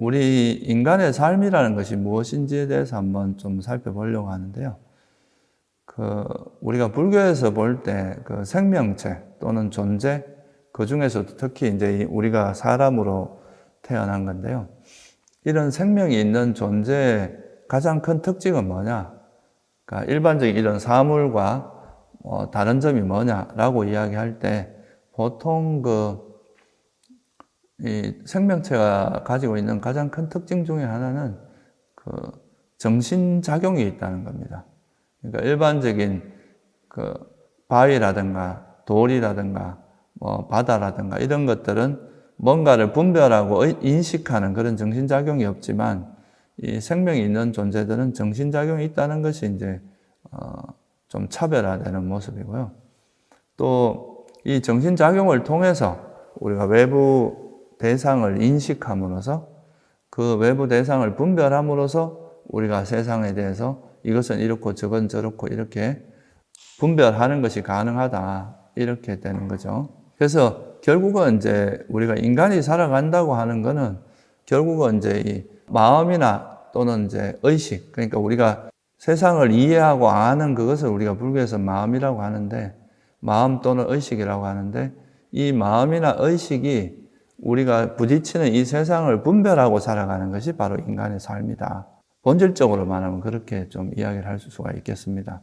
우리 인간의 삶이라는 것이 무엇인지에 대해서 한번 좀 살펴보려고 하는데요. 우리가 불교에서 볼 때 생명체 또는 존재, 그 중에서도 특히 이제 우리가 사람으로 태어난 건데요. 이런 생명이 있는 존재의 가장 큰 특징은 뭐냐? 그러니까 일반적인 이런 사물과 다른 점이 뭐냐라고 이야기할 때 보통 이 생명체가 가지고 있는 가장 큰 특징 중에 하나는 정신작용이 있다는 겁니다. 그러니까 일반적인 바위라든가 돌이라든가 바다라든가 이런 것들은 뭔가를 분별하고 인식하는 그런 정신작용이 없지만 이 생명이 있는 존재들은 정신작용이 있다는 것이 이제 좀 차별화되는 모습이고요. 또 이 정신작용을 통해서 우리가 외부 대상을 인식함으로써 그 외부 대상을 분별함으로써 우리가 세상에 대해서 이것은 이렇고 저건 저렇고 이렇게 분별하는 것이 가능하다. 이렇게 되는 거죠. 그래서 결국은 이제 우리가 인간이 살아간다고 하는 거는 결국은 이제 이 마음이나 또는 이제 의식, 그러니까 우리가 세상을 이해하고 아는 그것을 우리가 불교에서 마음이라고 하는데, 마음 또는 의식이라고 하는데, 이 마음이나 의식이 우리가 부딪히는 이 세상을 분별하고 살아가는 것이 바로 인간의 삶이다. 본질적으로 말하면 그렇게 좀 이야기를 할 수가 있겠습니다.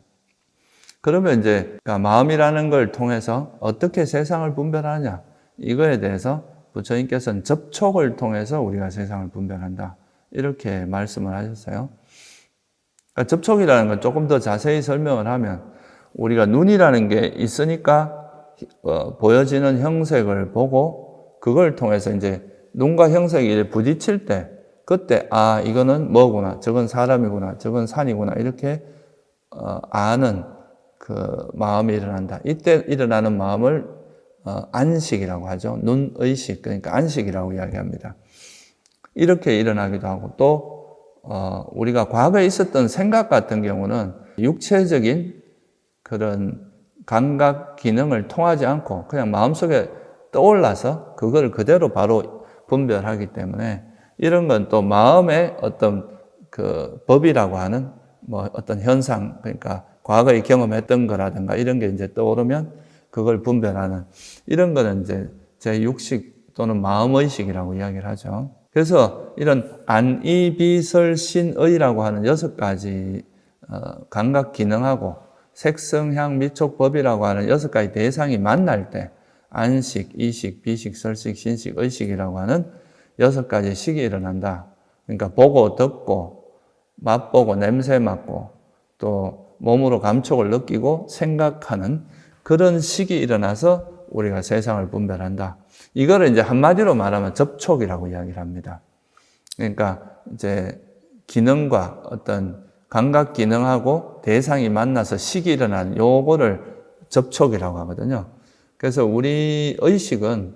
그러면 이제 마음이라는 걸 통해서 어떻게 세상을 분별하냐, 이거에 대해서 부처님께서는 접촉을 통해서 우리가 세상을 분별한다, 이렇게 말씀을 하셨어요. 그러니까 접촉이라는 건 조금 더 자세히 설명을 하면 우리가 눈이라는 게 있으니까 보여지는 형색을 보고 그걸 통해서 이제 눈과 형색이 부딪힐 때 그때 이거는 뭐구나, 저건 사람이구나, 저건 산이구나, 이렇게 아는 마음이 일어난다. 이때 일어나는 마음을 안식이라고 하죠. 눈의식, 그러니까 안식이라고 이야기합니다. 이렇게 일어나기도 하고, 또 우리가 과거에 있었던 생각 같은 경우는 육체적인 그런 감각 기능을 통하지 않고 그냥 마음속에 떠올라서 그걸 그대로 바로 분별하기 때문에 이런 건 또 마음의 어떤 법이라고 하는 어떤 현상, 그러니까 과거에 경험했던 거라든가 이런 게 이제 떠오르면 그걸 분별하는, 이런 거는 이제 제6식 또는 마음의식이라고 이야기를 하죠. 그래서 이런 안이비설신의라고 하는 6가지 감각 기능하고 색성, 향, 미촉, 법이라고 하는 6가지 대상이 만날 때 안식, 이식, 비식, 설식, 신식, 의식이라고 하는 6가지 식이 일어난다. 그러니까 보고, 듣고, 맛보고, 냄새 맡고, 또 몸으로 감촉을 느끼고 생각하는 그런 식이 일어나서 우리가 세상을 분별한다. 이거를 이제 한마디로 말하면 접촉이라고 이야기를 합니다. 그러니까 이제 기능과 어떤 감각 기능하고 대상이 만나서 식이 일어나는 요거를 접촉이라고 하거든요. 그래서 우리 의식은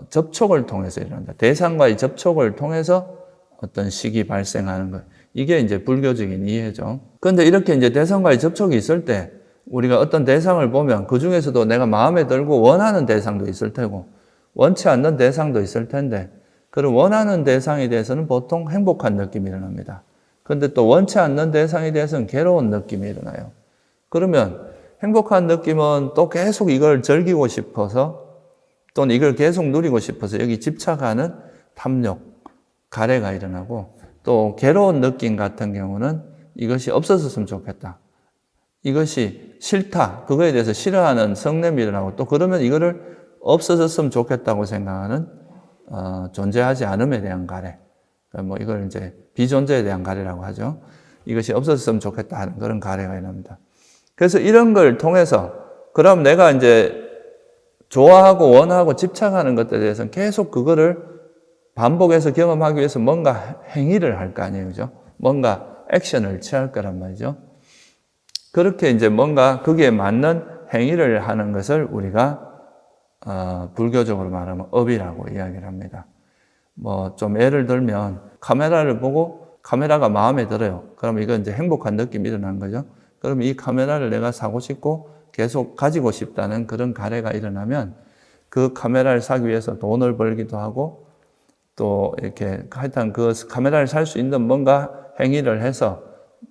접촉을 통해서 일어난다. 대상과의 접촉을 통해서 어떤 식이 발생하는 것. 이게 이제 불교적인 이해죠. 그런데 이렇게 이제 대상과의 접촉이 있을 때 우리가 어떤 대상을 보면 그 중에서도 내가 마음에 들고 원하는 대상도 있을 테고 원치 않는 대상도 있을 텐데, 그런 원하는 대상에 대해서는 보통 행복한 느낌이 일어납니다. 그런데 또 원치 않는 대상에 대해서는 괴로운 느낌이 일어나요. 그러면 행복한 느낌은 또 계속 이걸 즐기고 싶어서 또는 이걸 계속 누리고 싶어서 여기 집착하는 탐욕, 가래가 일어나고, 또 괴로운 느낌 같은 경우는 이것이 없어졌으면 좋겠다, 이것이 싫다, 그거에 대해서 싫어하는 성냄이 일어나고, 또 그러면 이거를 없어졌으면 좋겠다고 생각하는 존재하지 않음에 대한 가래, 이걸 이제 비존재에 대한 가래라고 하죠. 이것이 없어졌으면 좋겠다 하는 그런 가래가 일어납니다. 그래서 이런 걸 통해서 그럼 내가 이제 좋아하고 원하고 집착하는 것들에 대해서는 계속 그거를 반복해서 경험하기 위해서 뭔가 행위를 할 거 아니에요, 그죠? 뭔가 액션을 취할 거란 말이죠. 그렇게 이제 뭔가 거기에 맞는 행위를 하는 것을 우리가 불교적으로 말하면 업이라고 이야기를 합니다. 좀 예를 들면 카메라를 보고 카메라가 마음에 들어요. 그럼 이건 이제 행복한 느낌이 일어나는 거죠. 그럼 이 카메라를 내가 사고 싶고 계속 가지고 싶다는 그런 가래가 일어나면 그 카메라를 사기 위해서 돈을 벌기도 하고 또 이렇게 하여튼 그 카메라를 살 수 있는 뭔가 행위를 해서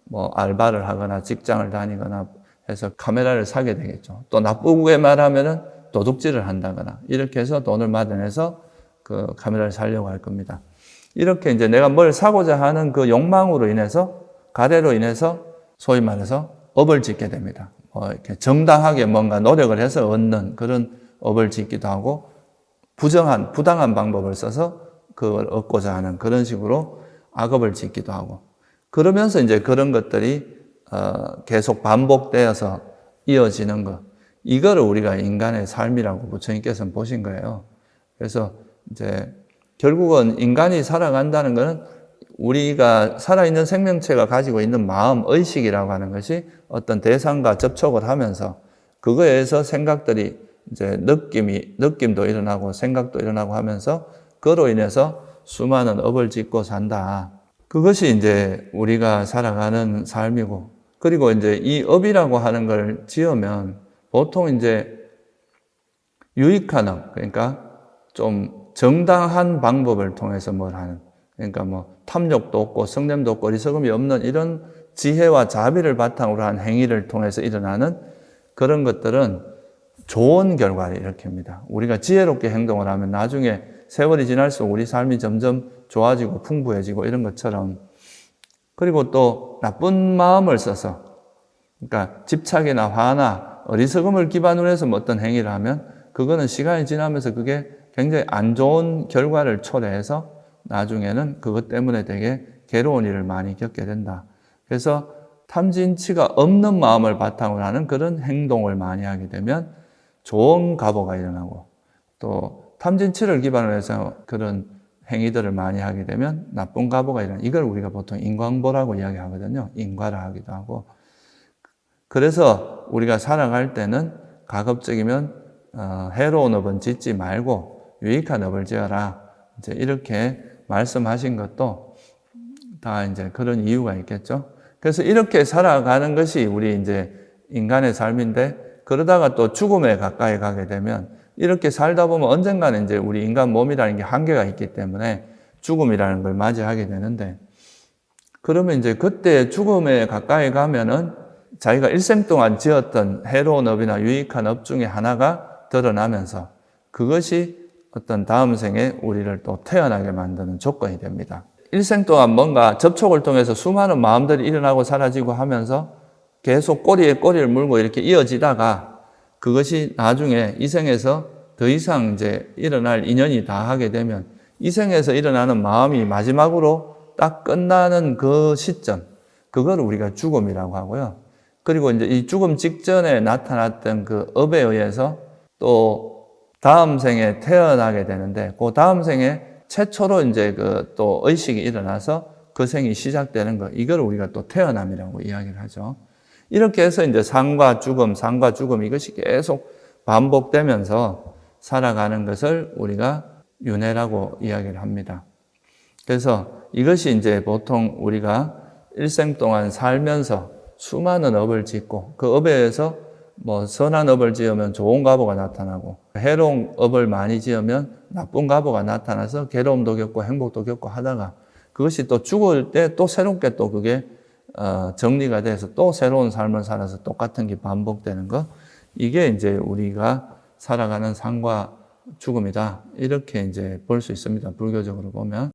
뭐 알바를 하거나 직장을 다니거나 해서 카메라를 사게 되겠죠. 또 나쁘게 말하면은 도둑질을 한다거나 이렇게 해서 돈을 마련해서 그 카메라를 사려고 할 겁니다. 이렇게 이제 내가 뭘 사고자 하는 그 욕망으로 인해서, 가래로 인해서 소위 말해서 업을 짓게 됩니다. 뭐 이렇게 정당하게 뭔가 노력을 해서 얻는 그런 업을 짓기도 하고, 부당한 방법을 써서 그걸 얻고자 하는 그런 식으로 악업을 짓기도 하고, 그러면서 이제 그런 것들이 계속 반복되어서 이어지는 것, 이거를 우리가 인간의 삶이라고 부처님께서는 보신 거예요. 그래서 이제 결국은 인간이 살아간다는 것은 우리가 살아있는 생명체가 가지고 있는 마음, 의식이라고 하는 것이 어떤 대상과 접촉을 하면서 그거에 의해서 생각들이 이제 느낌도 일어나고 생각도 일어나고 하면서 그로 인해서 수많은 업을 짓고 산다. 그것이 이제 우리가 살아가는 삶이고, 그리고 이제 이 업이라고 하는 걸 지으면 보통 이제 유익한 업, 그러니까 좀 정당한 방법을 통해서 뭘 하는, 그러니까 뭐 탐욕도 없고 성냄도 없고 어리석음이 없는 이런 지혜와 자비를 바탕으로 한 행위를 통해서 일어나는 그런 것들은 좋은 결과를 일으킵니다. 우리가 지혜롭게 행동을 하면 나중에 세월이 지날수록 우리 삶이 점점 좋아지고 풍부해지고 이런 것처럼, 그리고 또 나쁜 마음을 써서, 그러니까 집착이나 화나 어리석음을 기반으로 해서 뭐 어떤 행위를 하면 그거는 시간이 지나면서 그게 굉장히 안 좋은 결과를 초래해서 나중에는 그것 때문에 되게 괴로운 일을 많이 겪게 된다. 그래서 탐진치가 없는 마음을 바탕으로 하는 그런 행동을 많이 하게 되면 좋은 가보가 일어나고, 또 탐진치를 기반으로 해서 그런 행위들을 많이 하게 되면 나쁜 가보가 일어나고, 이걸 우리가 보통 인광보라고 이야기하거든요. 인과라 하기도 하고. 그래서 우리가 살아갈 때는 가급적이면 해로운 업은 짓지 말고 유익한 업을 지어라. 이제 이렇게 말씀하신 것도 다 이제 그런 이유가 있겠죠. 그래서 이렇게 살아가는 것이 우리 이제 인간의 삶인데, 그러다가 또 죽음에 가까이 가게 되면 이렇게 살다 보면 언젠가는 이제 우리 인간 몸이라는 게 한계가 있기 때문에 죽음이라는 걸 맞이하게 되는데, 그러면 이제 그때 죽음에 가까이 가면은 자기가 일생 동안 지었던 해로운 업이나 유익한 업 중에 하나가 드러나면서 그것이 어떤 다음 생에 우리를 또 태어나게 만드는 조건이 됩니다. 일생 동안 뭔가 접촉을 통해서 수많은 마음들이 일어나고 사라지고 하면서 계속 꼬리에 꼬리를 물고 이렇게 이어지다가 그것이 나중에 이 생에서 더 이상 이제 일어날 인연이 다 하게 되면 이 생에서 일어나는 마음이 마지막으로 딱 끝나는 그 시점, 그걸 우리가 죽음이라고 하고요. 그리고 이제 이 죽음 직전에 나타났던 그 업에 의해서 또 다음 생에 태어나게 되는데, 그 다음 생에 최초로 이제 그 또 의식이 일어나서 그 생이 시작되는 거, 이걸 우리가 또 태어남이라고 이야기를 하죠. 이렇게 해서 이제 상과 죽음 이것이 계속 반복되면서 살아가는 것을 우리가 윤회라고 이야기를 합니다. 그래서 이것이 이제 보통 우리가 일생 동안 살면서 수많은 업을 짓고 그 업에 의해서 뭐 선한 업을 지으면 좋은 가보가 나타나고, 해로운 업을 많이 지으면 나쁜 가보가 나타나서 괴로움도 겪고 행복도 겪고 하다가 그것이 또 죽을 때 또 새롭게 또 그게 정리가 돼서 또 새로운 삶을 살아서 똑같은 게 반복되는 거, 이게 이제 우리가 살아가는 삶과 죽음이다. 이렇게 이제 볼 수 있습니다. 불교적으로 보면.